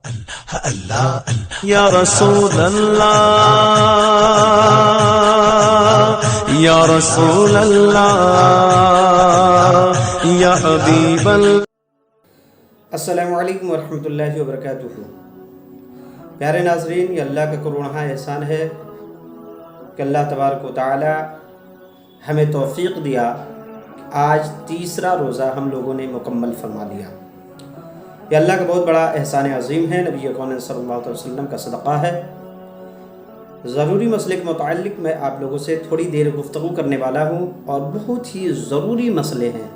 اللہ یا رسول اللہ یا رسول اللہ یا حبیب اللہ۔ السلام علیکم ورحمۃ اللہ وبرکاتہ۔ پیارے ناظرین، یہ اللہ کا کرونہ احسان ہے کہ اللہ تبارک و تعالی ہمیں توفیق دیا کہ آج تیسرا روزہ ہم لوگوں نے مکمل فرما لیا۔ یہ اللہ کا بہت بڑا احسان عظیم ہے، نبی اکرم صلی اللہ علیہ وسلم کا صدقہ ہے۔ ضروری مسئلے کے متعلق میں آپ لوگوں سے تھوڑی دیر گفتگو کرنے والا ہوں، اور بہت ہی ضروری مسئلے ہیں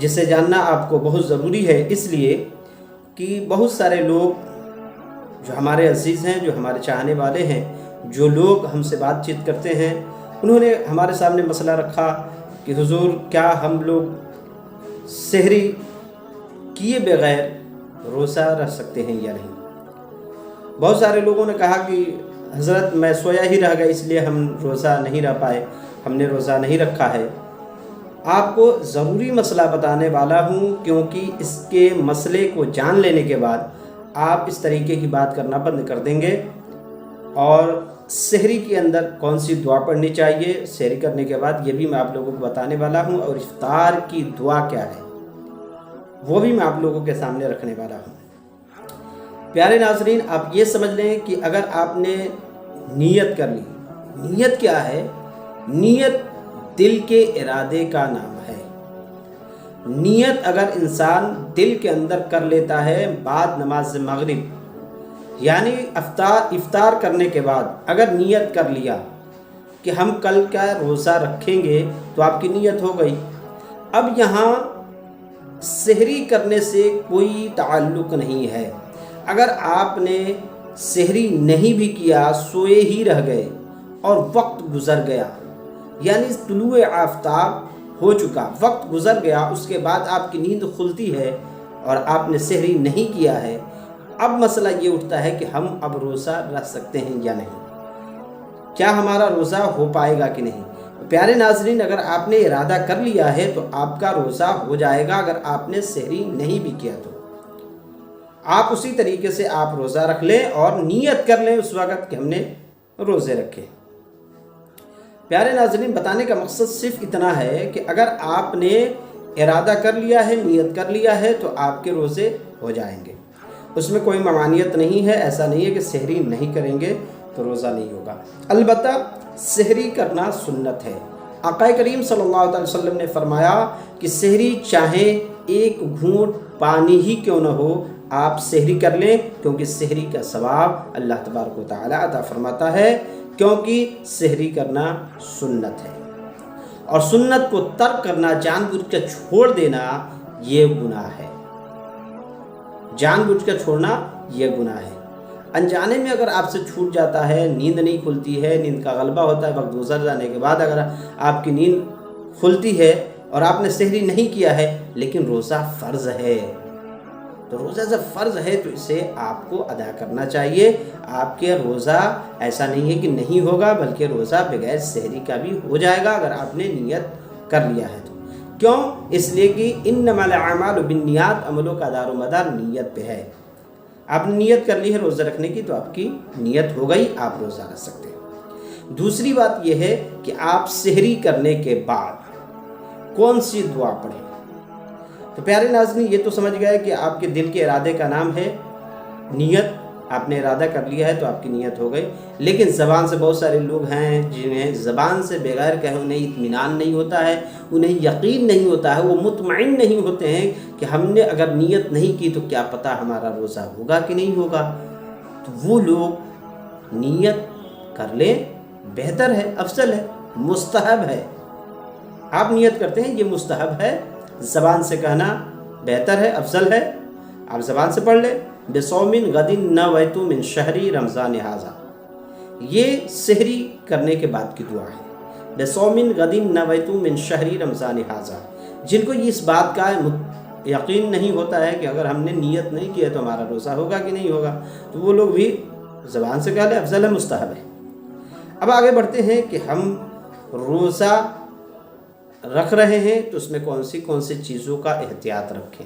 جسے جاننا آپ کو بہت ضروری ہے، اس لیے کہ بہت سارے لوگ جو ہمارے عزیز ہیں، جو ہمارے چاہنے والے ہیں، جو لوگ ہم سے بات چیت کرتے ہیں، انہوں نے ہمارے سامنے مسئلہ رکھا کہ حضور کیا ہم لوگ سحری کیے بغیر روزہ رکھ سکتے ہیں یا نہیں؟ بہت سارے لوگوں نے کہا کہ حضرت میں سویا ہی رہ گیا، اس لیے ہم روزہ نہیں رہ پائے، ہم نے روزہ نہیں رکھا ہے۔ آپ کو ضروری مسئلہ بتانے والا ہوں، کیونکہ اس کے مسئلے کو جان لینے کے بعد آپ اس طریقے کی بات کرنا بند کر دیں گے۔ اور سحری کے اندر کون سی دعا پڑھنی چاہیے سحری کرنے کے بعد، یہ بھی میں آپ لوگوں کو بتانے والا ہوں، اور افطار کی دعا کیا ہے وہ بھی میں آپ لوگوں کے سامنے رکھنے والا ہوں۔ پیارے ناظرین، آپ یہ سمجھ لیں کہ اگر آپ نے نیت کر لی، نیت کیا ہے؟ نیت دل کے ارادے کا نام ہے۔ نیت اگر انسان دل کے اندر کر لیتا ہے بعد نماز مغرب، یعنی افطار کرنے کے بعد اگر نیت کر لیا کہ ہم کل کا روزہ رکھیں گے، تو آپ کی نیت ہو گئی۔ اب یہاں سحری کرنے سے کوئی تعلق نہیں ہے۔ اگر آپ نے سحری نہیں بھی کیا، سوئے ہی رہ گئے اور وقت گزر گیا، یعنی طلوع آفتاب ہو چکا، وقت گزر گیا، اس کے بعد آپ کی نیند کھلتی ہے اور آپ نے سحری نہیں کیا ہے، اب مسئلہ یہ اٹھتا ہے کہ ہم اب روزہ رکھ سکتے ہیں یا نہیں، کیا ہمارا روزہ ہو پائے گا کہ نہیں؟ پیارے ناظرین، اگر آپ نے ارادہ کر لیا ہے تو آپ کا روزہ ہو جائے گا۔ اگر آپ نے سحری نہیں بھی کیا تو آپ اسی طریقے سے آپ روزہ رکھ لیں اور نیت کر لیں اس وقت کہ ہم نے روزے رکھے۔ پیارے ناظرین، بتانے کا مقصد صرف اتنا ہے کہ اگر آپ نے ارادہ کر لیا ہے، نیت کر لیا ہے، تو آپ کے روزے ہو جائیں گے، اس میں کوئی ممانعت نہیں ہے۔ ایسا نہیں ہے کہ سحری نہیں کریں گے تو روزہ نہیں ہوگا۔ البتہ سحری کرنا سنت ہے۔ آقا کریم صلی اللہ علیہ وسلم نے فرمایا کہ سحری چاہے ایک گھونٹ پانی ہی کیوں نہ ہو، آپ سحری کر لیں، کیونکہ سحری کا ثواب اللہ تبارک و تعالی عطا فرماتا ہے، کیونکہ سحری کرنا سنت ہے، اور سنت کو ترک کرنا، جان بوجھ کر چھوڑ دینا، یہ گناہ ہے۔ جان بوجھ کر چھوڑنا یہ گناہ ہے۔ انجانے میں اگر آپ سے چھوٹ جاتا ہے، نیند نہیں کھلتی ہے، نیند کا غلبہ ہوتا ہے، وقت گزر جانے کے بعد اگر آپ کی نیند کھلتی ہے اور آپ نے سحری نہیں کیا ہے لیکن روزہ فرض ہے، تو روزہ جب فرض ہے تو اسے آپ کو ادا کرنا چاہیے۔ آپ کے روزہ ایسا نہیں ہے کہ نہیں ہوگا، بلکہ روزہ بغیر سحری کا بھی ہو جائے گا اگر آپ نے نیت کر لیا ہے تو۔ کیوں؟ اس لیے کہ انما الاعمال بالنیات، عملوں کا دار و مدار نیت پہ ہے۔ آپ نے نیت کر لی ہے روزہ رکھنے کی تو آپ کی نیت ہو گئی، آپ روزہ رکھ سکتے ہیں۔ دوسری بات یہ ہے کہ آپ سحری کرنے کے بعد کون سی دعا پڑھیں؟ تو پیارے ناظرین، یہ تو سمجھ گئے کہ آپ کے دل کے ارادے کا نام ہے نیت۔ آپ نے ارادہ کر لیا ہے تو آپ کی نیت ہو گئی، لیکن زبان سے بہت سارے لوگ ہیں جنہیں زبان سے بغیر کہے انہیں اطمینان نہیں ہوتا ہے، انہیں یقین نہیں ہوتا ہے، وہ مطمئن نہیں ہوتے ہیں کہ ہم نے اگر نیت نہیں کی تو کیا پتہ ہمارا روزہ ہوگا کہ نہیں ہوگا۔ تو وہ لوگ نیت کر لیں، بہتر ہے، افضل ہے، مستحب ہے۔ آپ نیت کرتے ہیں، یہ مستحب ہے، زبان سے کہنا بہتر ہے، افضل ہے۔ آپ زبان سے پڑھ لیں، بصوم غد نویت من شہری رمضان ھذا، یہ سحری کرنے کے بعد کی دعا ہے۔ بصوم غد نویت من شہری رمضان ھذا، جن کو اس بات کا یقین نہیں ہوتا ہے کہ اگر ہم نے نیت نہیں کی ہے تو ہمارا روزہ ہوگا کہ نہیں ہوگا، تو وہ لوگ بھی زبان سے کہہ لیں، افضل ہے، مستحب ہے۔ اب آگے بڑھتے ہیں کہ ہم روزہ رکھ رہے ہیں تو اس میں کون سی چیزوں کا احتیاط رکھیں۔